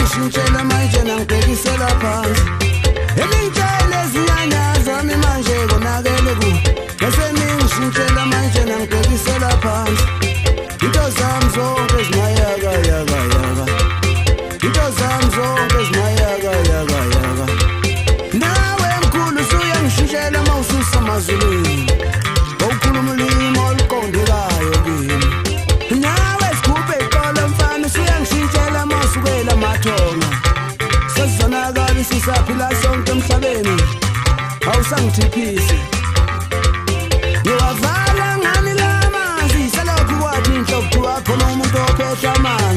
Ngishintshela manje nangibhekisela phansi Elintshele zinyanya zami manje konakele ku Bese ngishintshela manje nangibhekisela phansi Into zami zonke zimayaka yaka yaka Into zami zonke zimayaka yaka yaka Nawe mkhulu usuyangishintshela mawususa amazulwini Awukhuluma ulimi oluqondekayo kimi Nawe sikhuphe iqolo mfana usuyangishintshela mawusukela mathonga Sesizonakala sisaphila sonke emhlabeni Awusangithiphisi Ngiwavala ngani lamanzi Selokhu kwathi inhloko khona umuntu ophethe amanzi